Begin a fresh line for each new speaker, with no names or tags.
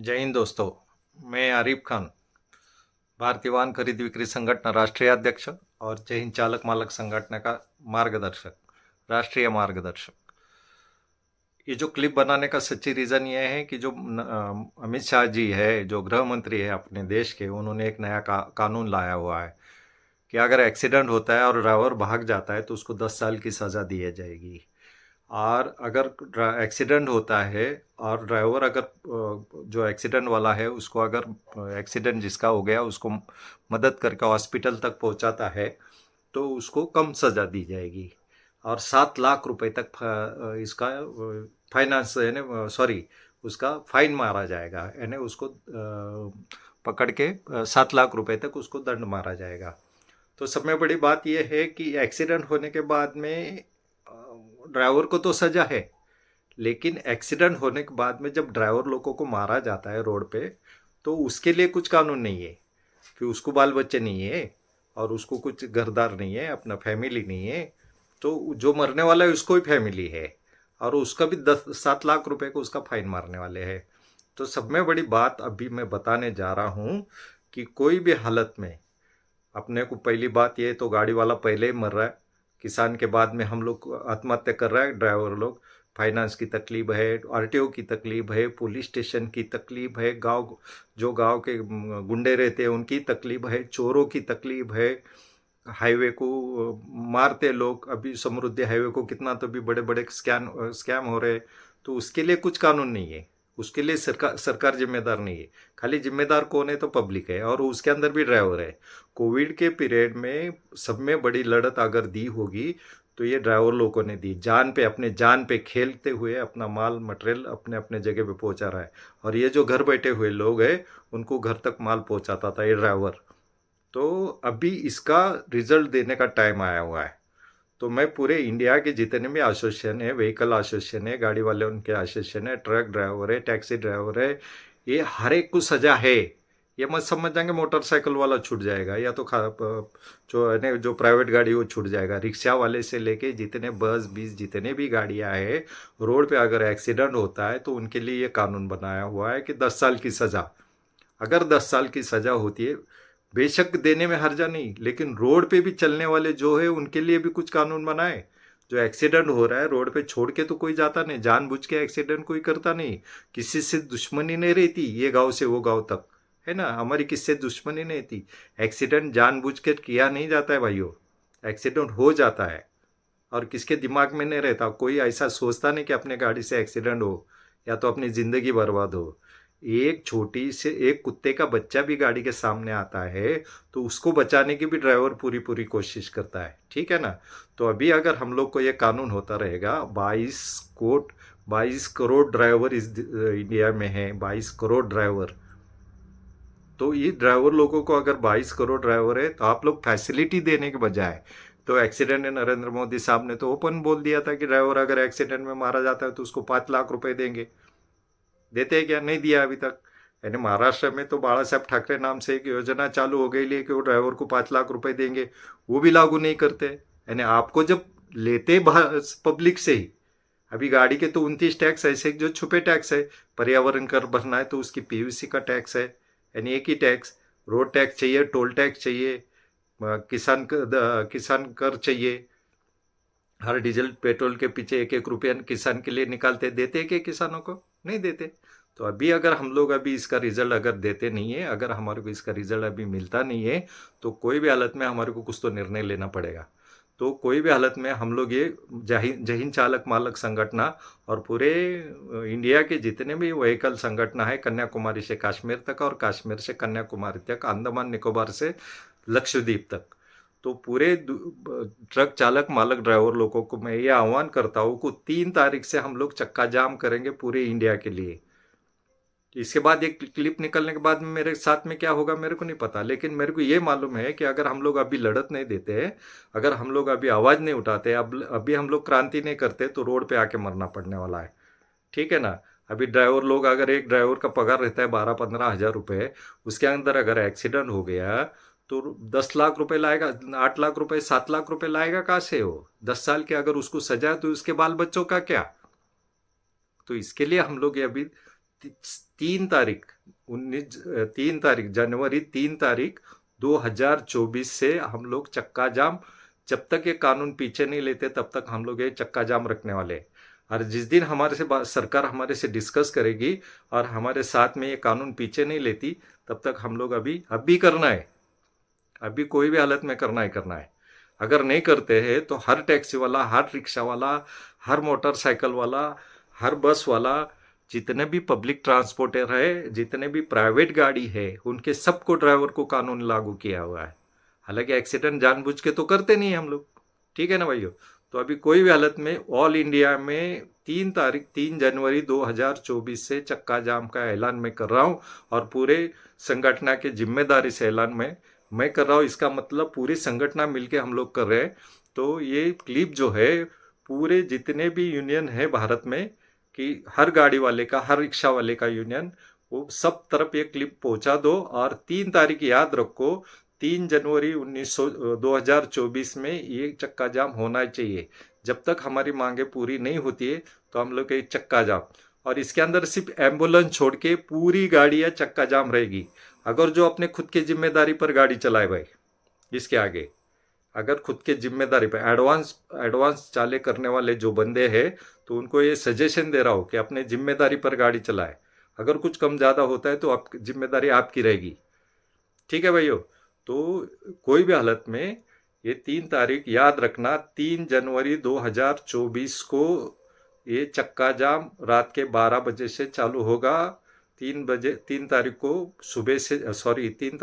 जय हिंद दोस्तों। मैं आरिफ खान, भारतीय वाहन खरीद बिक्री संगठन राष्ट्रीय अध्यक्ष और जय हिंद चालक मालक संगठन का मार्गदर्शक, राष्ट्रीय मार्गदर्शक। ये जो क्लिप बनाने का सच्ची रीज़न ये है कि जो अमित शाह जी है, जो गृह मंत्री है अपने देश के, उन्होंने एक नया कानून लाया हुआ है कि अगर एक्सीडेंट होता है और ड्राइवर भाग जाता है तो उसको 10 साल की सज़ा दी जाएगी। और अगर एक्सीडेंट होता है और ड्राइवर अगर जो एक्सीडेंट वाला है उसको अगर एक्सीडेंट जिसका हो गया उसको मदद करके हॉस्पिटल तक पहुंचाता है तो उसको कम सज़ा दी जाएगी और 7 लाख रुपए तक इसका फाइनेंस यानी सॉरी उसका फाइन मारा जाएगा, यानी उसको पकड़ के 7 लाख रुपए तक उसको दंड मारा जाएगा। तो सब में बड़ी बात यह है कि एक्सीडेंट होने के बाद में ड्राइवर को तो सजा है, लेकिन एक्सीडेंट होने के बाद में जब ड्राइवर लोगों को मारा जाता है रोड पे तो उसके लिए कुछ कानून नहीं है कि उसको बाल बच्चे नहीं है और उसको कुछ घरदार नहीं है, अपना फैमिली नहीं है। तो जो मरने वाला है उसको ही फैमिली है और उसका भी 7 लाख रुपए को उसका फाइन मारने वाले हैं। तो सब में बड़ी बात अभी मैं बताने जा रहा हूँ कि कोई भी हालत में अपने को, पहली बात ये तो गाड़ी वाला पहले ही मर रहा है, किसान के बाद में हम लोग आत्महत्या कर रहा है ड्राइवर लोग, फाइनेंस की तकलीफ है, आरटीओ की तकलीफ है, पुलिस स्टेशन की तकलीफ है, गांव के गुंडे रहते हैं उनकी तकलीफ है, चोरों की तकलीफ है, हाईवे को मारते लोग, अभी समृद्धि हाईवे को कितना तो भी बड़े बड़े स्कैम हो रहे। तो उसके लिए कुछ कानून नहीं है, उसके लिए सरकार जिम्मेदार नहीं है। खाली जिम्मेदार कौन है तो पब्लिक है और उसके अंदर भी ड्राइवर है। कोविड के पीरियड में सब में बड़ी लड़त अगर दी होगी तो ये ड्राइवर लोगों ने दी, जान पे, अपने जान पे खेलते हुए अपना माल मटेरियल अपने अपने जगह पे पहुंचा रहा है। और ये जो घर बैठे हुए लोग हैं उनको घर तक माल पहुंचाता था ये ड्राइवर। तो अभी इसका रिजल्ट देने का टाइम आया हुआ है। तो मैं पूरे इंडिया के जितने भी एसोसिएशन है, व्हीकल एसोसिएशन है, गाड़ी वाले उनके एसोसिएशन है, ट्रक ड्राइवर है, टैक्सी ड्राइवर है, ये हर एक को सजा है। ये मत समझ जाएंगे मोटरसाइकिल वाला छूट जाएगा या तो जो है जो प्राइवेट गाड़ी वो छूट जाएगा। रिक्शा वाले से लेके जितने बस बीस जितने भी गाड़ियां है, रोड पे अगर एक्सीडेंट होता है तो उनके लिए ये कानून बनाया हुआ है कि 10 साल की सजा। अगर 10 साल की सजा होती है, बेशक देने में हर्जा नहीं, लेकिन रोड पे भी चलने वाले जो है उनके लिए भी कुछ कानून बनाए। जो एक्सीडेंट हो रहा है रोड पे छोड़ के तो कोई जाता नहीं, जानबूझ के एक्सीडेंट कोई करता नहीं, किसी से दुश्मनी नहीं रहती, ये गांव से वो गांव तक है ना, हमारी किससे दुश्मनी नहीं थी। एक्सीडेंट जानबूझ के किया नहीं जाता है भाइयों, एक्सीडेंट हो जाता है और किसके दिमाग में नहीं रहता, कोई ऐसा सोचता नहीं कि अपने गाड़ी से एक्सीडेंट हो या तो अपनी जिंदगी बर्बाद हो। एक छोटी से एक कुत्ते का बच्चा भी गाड़ी के सामने आता है तो उसको बचाने की भी ड्राइवर पूरी पूरी कोशिश करता है, ठीक है ना। तो अभी अगर हम लोग को ये कानून होता रहेगा, 22 करोड़ ड्राइवर इस इंडिया में है, 22 करोड़ ड्राइवर। तो ये ड्राइवर लोगों को अगर 22 करोड़ ड्राइवर है तो आप लोग फैसिलिटी देने के बजाय, तो एक्सीडेंट है, नरेंद्र मोदी साहब ने तो ओपन बोल दिया था कि ड्राइवर अगर एक्सीडेंट में मारा जाता है तो उसको 5 लाख रुपए देंगे। देते हैं क्या? नहीं दिया अभी तक। यानी महाराष्ट्र में तो बाला साहब ठाकरे नाम से एक योजना चालू हो गई कि वो ड्राइवर को 5 लाख रुपए देंगे, वो भी लागू नहीं करते। यानी आपको जब लेते पब्लिक से ही, अभी गाड़ी के तो 29 टैक्स ऐसे जो छुपे टैक्स है, पर्यावरण कर भरना है तो उसकी पीयूसी का टैक्स है, यानी एक ही टैक्स। रोड टैक्स चाहिए, टोल टैक्स चाहिए, किसान कर चाहिए। हर डीजल पेट्रोल के पीछे एक एक रुपया किसान के लिए निकालते, देते हैं कि किसानों को नहीं देते। तो अभी अगर हम लोग अभी इसका रिजल्ट अगर देते नहीं है, अगर हमारे को इसका रिजल्ट अभी मिलता नहीं है तो कोई भी हालत में हमारे को कुछ तो निर्णय लेना पड़ेगा। तो कोई भी हालत में हम लोग ये जय हिंद चालक मालक संगठन और पूरे इंडिया के जितने भी व्हीकल संगठन है, कन्याकुमारी से कश्मीर तक और कश्मीर से कन्याकुमारी तक, अंडमान निकोबार से लक्षद्वीप तक, तो पूरे ट्रक चालक मालक ड्राइवर लोगों को मैं ये आह्वान करता हूँ कि 3 तारीख से हम लोग चक्का जाम करेंगे पूरे इंडिया के लिए। इसके बाद एक क्लिप निकलने के बाद मेरे साथ में क्या होगा मेरे को नहीं पता, लेकिन मेरे को ये मालूम है कि अगर हम लोग अभी लड़त नहीं देते, अगर हम लोग अभी आवाज़ नहीं उठाते, अब अभी हम लोग क्रांति नहीं करते तो रोड पे आके मरना पड़ने वाला है, ठीक है ना। अभी ड्राइवर लोग, अगर एक ड्राइवर का पगार रहता है 12-15 हज़ार रुपये, उसके अंदर अगर एक्सीडेंट हो गया तो 10 लाख रुपए लाएगा, 8 लाख रुपए, 7 लाख रुपए लाएगा कहाँ से वो? 10 साल के अगर उसको सजा है तो उसके बाल बच्चों का क्या? तो इसके लिए हम लोग ये अभी 3 तारीख जनवरी 3 तारीख 2024 से हम लोग चक्का जाम, जब तक ये कानून पीछे नहीं लेते तब तक हम लोग ये चक्का जाम रखने वाले हैं। और जिस दिन सरकार हमारे से डिस्कस करेगी और हमारे साथ में ये कानून पीछे नहीं लेती, तब तक हम लोग अभी करना है, अभी कोई भी हालत में करना है। अगर नहीं करते हैं तो हर टैक्सी वाला, हर रिक्शा वाला, हर मोटरसाइकिल वाला, हर बस वाला, जितने भी पब्लिक ट्रांसपोर्टर है, जितने भी प्राइवेट गाड़ी है, उनके सबको ड्राइवर को कानून लागू किया हुआ है। हालांकि एक्सीडेंट जानबूझ के तो करते नहीं हम लोग, ठीक है ना भाइयों। तो अभी कोई भी हालत में ऑल इंडिया में 3 जनवरी 2024 से चक्का जाम का ऐलान मैं कर रहा हूँ, और पूरे संगठन के जिम्मेदारी से ऐलान मैं कर रहा हूँ। इसका मतलब पूरी संगठन मिलके हम लोग कर रहे हैं। तो ये क्लिप जो है, पूरे जितने भी यूनियन है भारत में, कि हर गाड़ी वाले का, हर रिक्शा वाले का यूनियन, वो सब तरफ ये क्लिप पहुंचा दो। और 3 तारीख याद रखो, 3 जनवरी 2024 में ये चक्का जाम होना चाहिए। जब तक हमारी मांगे पूरी नहीं होती है तो हम लोग ये चक्का जाम, और इसके अंदर सिर्फ एम्बुलेंस छोड़ के पूरी गाड़ियां चक्का जाम रहेगी। अगर जो अपने खुद की जिम्मेदारी पर गाड़ी चलाए भाई, इसके आगे अगर खुद के जिम्मेदारी पर एडवांस चाले करने वाले जो बंदे हैं, तो उनको ये सजेशन दे रहा हूँ कि अपने जिम्मेदारी पर गाड़ी चलाए। अगर कुछ कम ज़्यादा होता है तो जिम्मेदारी आपकी रहेगी, ठीक है भाइयों। तो कोई भी हालत में ये 3 तारीख याद रखना, 3 जनवरी 2024 को ये चक्का जाम रात के 12 बजे से चालू होगा। 3 तारीख को सुबह से, सॉरी 3